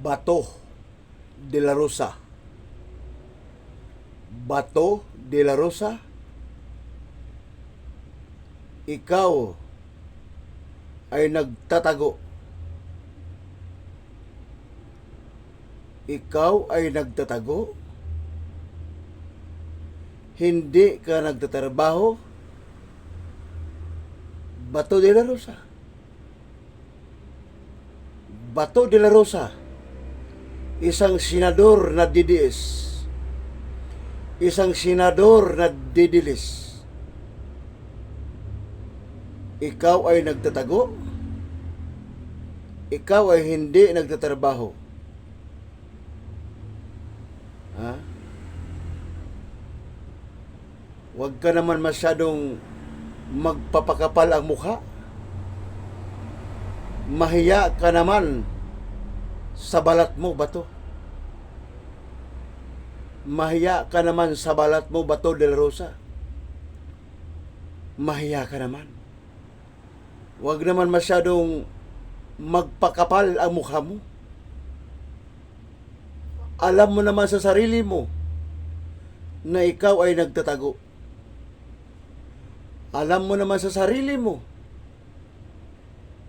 Bato de la Rosa. Bato de la Rosa, ikaw ay nagtatago. Ikaw ay nagtatago. Hindi ka nagtatrabaho. Bato de la Rosa. Bato de la Rosa, isang senador na DDS. Isang senador na didilis. Ikaw ay nagtatago. Ikaw ay hindi nagtatrabaho. Ha? Huwag ka naman masyadong magpapakapal ang mukha. Mahiya ka naman sa balat mo, bato. Mahiya ka naman sa balat mo, Bato de la Rosa. Mahiya ka naman. Huwag naman masyadong magpakapal ang mukha mo. Alam mo naman sa sarili mo na ikaw ay nagtatago. Alam mo naman sa sarili mo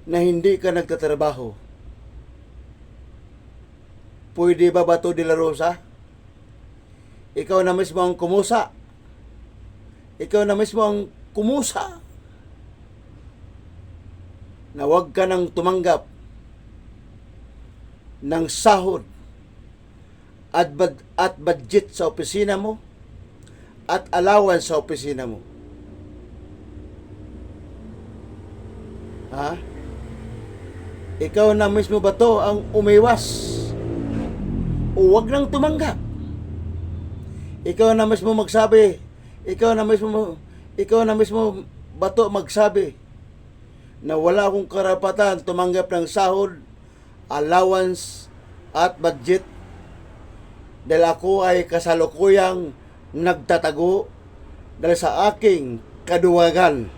na hindi ka nagtatrabaho. Pwede ba, Bato de la Rosa? Ikaw na mismo ang kumusa. Ikaw na mismo ang kumusa na huwag ka nang tumanggap ng sahod at budget sa opisina mo at allowance sa opisina mo. Ha? Ikaw na mismo ba to ang umiwas? O huwag nang tumanggap? Ikaw na mismo magsabi, ikaw na mismo bato magsabi na wala akong karapatan tumanggap ng sahod, allowance at budget dahil ako ay kasalukuyang nagtatago dahil sa aking kaduwagan.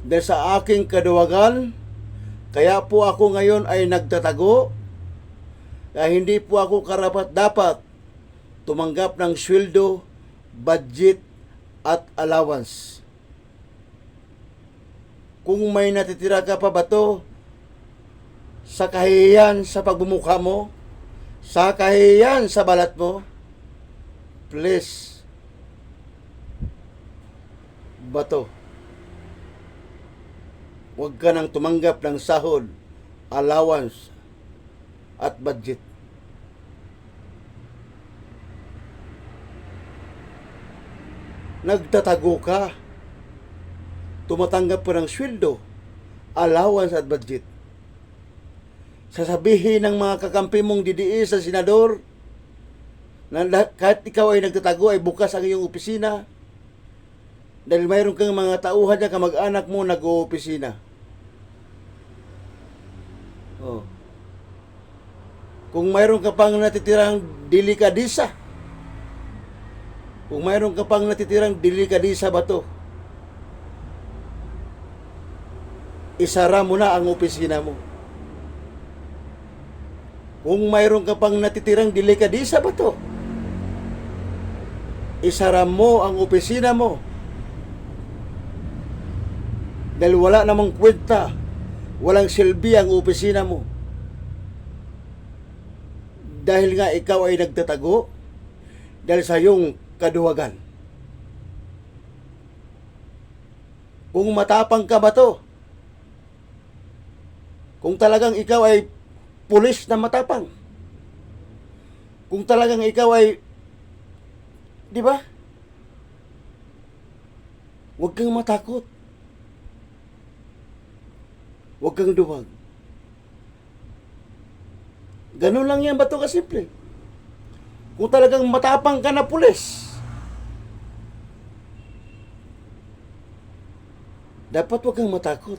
Dahil sa aking kaduwagan, kaya po ako ngayon ay nagtatago. Kaya hindi po ako karapat-dapat tumanggap ng sweldo, budget, at allowance. Kung may natitira ka pa ba to sa kahihiyan sa pagbumukha mo, sa kahihiyan sa balat mo, please, bato, huwag ka nang tumanggap ng sahod, allowance, at budget. Nagtatago ka. Tumatanggap ka ng sweldo, allowance at budget. Sasabihin ng mga kakampi mong DDS sa senador na kahit ikaw ay nagtatago ay bukas ang iyong opisina dahil mayroon kang mga tauhan na kamag-anak mo nag-oopisina. Oh. Kung mayroon ka pang natitirang delikadisa, ba to? Isara mo na ang opisina mo. Kung mayroon ka pang natitirang delikadisa ba to? Isara mo ang opisina mo. Dahil wala namang kwenta, walang silbi ang opisina mo. Dahil nga ikaw ay nagtatago dahil sa iyong kaduwagan. Kung matapang ka ba to? Kung talagang ikaw ay pulis na matapang. Kung talagang ikaw ay, di ba? Huwag kang matakot. Huwag kang duwag. Ganun lang yan, bato, kasimple. Kung talagang matapang ka na pulis, dapat huwag kang matakot.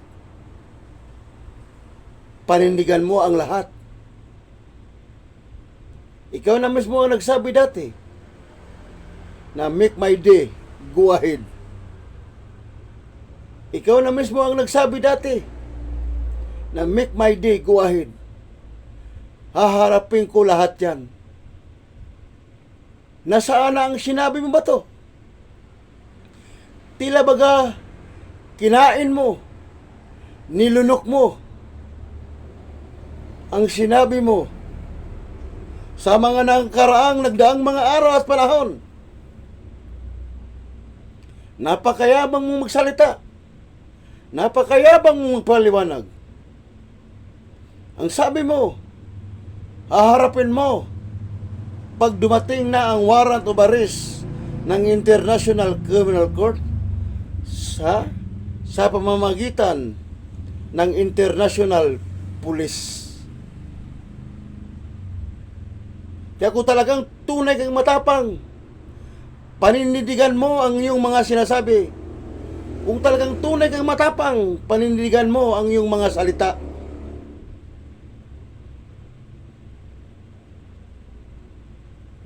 Panindigan mo ang lahat. Ikaw na mismo ang nagsabi dati na make my day, go ahead. Ikaw na mismo ang nagsabi dati na make my day, go ahead. Haharapin ko lahat yan. Nasaan na ang sinabi mo ba to? Tila baga, kinain mo, nilunok mo, ang sinabi mo sa mga nagkaraang nagdaang mga araw at panahon. Napakayabang mong magsalita. Napakayabang mong magpaliwanag. Ang sabi mo, haharapin mo pag dumating na ang warrant of arrest ng International Criminal Court sa pamamagitan ng International Police. Kaya kung talagang tunay kang matapang, panindigan mo ang iyong mga sinasabi. Kung talagang tunay kang matapang, panindigan mo ang iyong mga salita.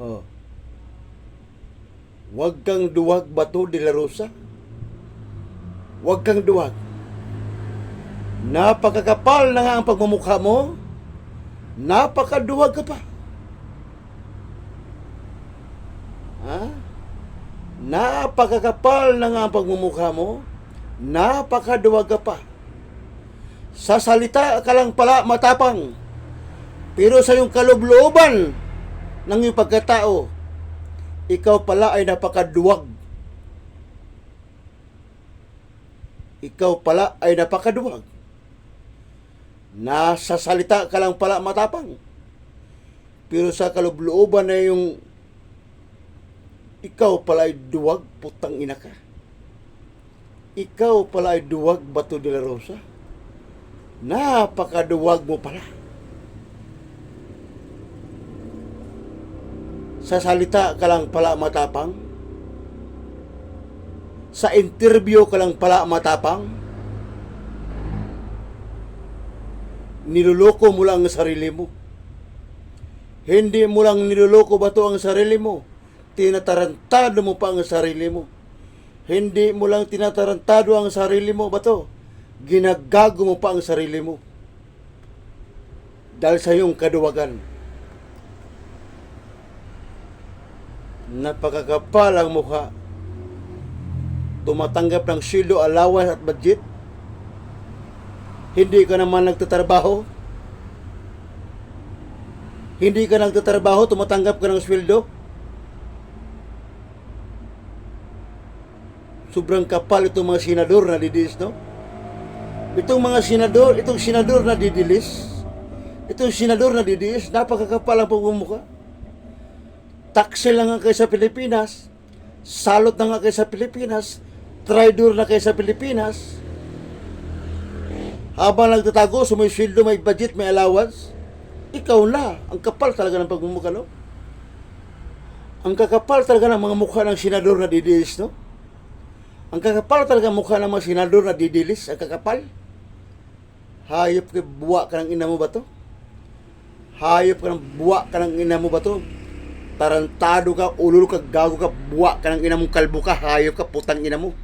Oh. Huwag kang duwag, Bato de la Rosa. Huwag kang duwag. Napakakapal na nga ang pagmumukha mo. Napakaduwag ka pa. Ha? Napakakapal na nga ang pagmumukha mo. Napakaduwag ka pa. Sa salita ka lang pala matapang. Pero sa iyong kaloob-looban ng iyong pagkatao, ikaw pala ay napakaduwag. Ikaw pala ay napakaduwag. Nasa salita ka lang pala matapang. Pero sa kaloob-looban na yung ikaw pala ay duwag, putang ina ka. Ikaw pala ay duwag, Bato de la Rosa. Napakaduwag mo pala. Sa salita ka lang pala matapang. Sa interview ka lang pala matapang. Niloloko mo lang ang sarili mo. Hindi mo lang niloloko, Bato, ang sarili mo. Tinatarantado mo pa ang sarili mo. Hindi mo lang tinatarantado ang sarili mo, Bato. Ginagago mo pa ang sarili mo. Dahil sa iyong kaduwagan. Napakakapal ang mukha. Tumatanggap ng sweldo, allowance at budget. Hindi ka naman nagtatrabaho. Hindi ka nagtatrabaho, tumatanggap ka ng sweldo. Sobrang kapal itong mga senador na didilis, no? Itong senador na didilis, itong senador na didilis, napakakapal ang pagmumukha. Taxi lang nga kayo sa Pilipinas, salot na nga kayo sa Pilipinas, traidor na kayo sa Pilipinas. Habang nagtatago, so may sweldo, may budget, may allowance, ikaw na, ang kapal talaga ng pagmumukha, no? Ang kakapal talaga ng mga mukha ng senador na didilis, no? Ang kakapal talaga mukha ng mga senador na didilis, ang kakapal. Hayop ka, buwa ka ng ina mo ba to? Hayop ka ng buwa ka ng ina mo ba to? Tarantado ka, ulul ka, gago ka, buwa ka ng ina mong kalbo ka, hayop ka, putang ina mo.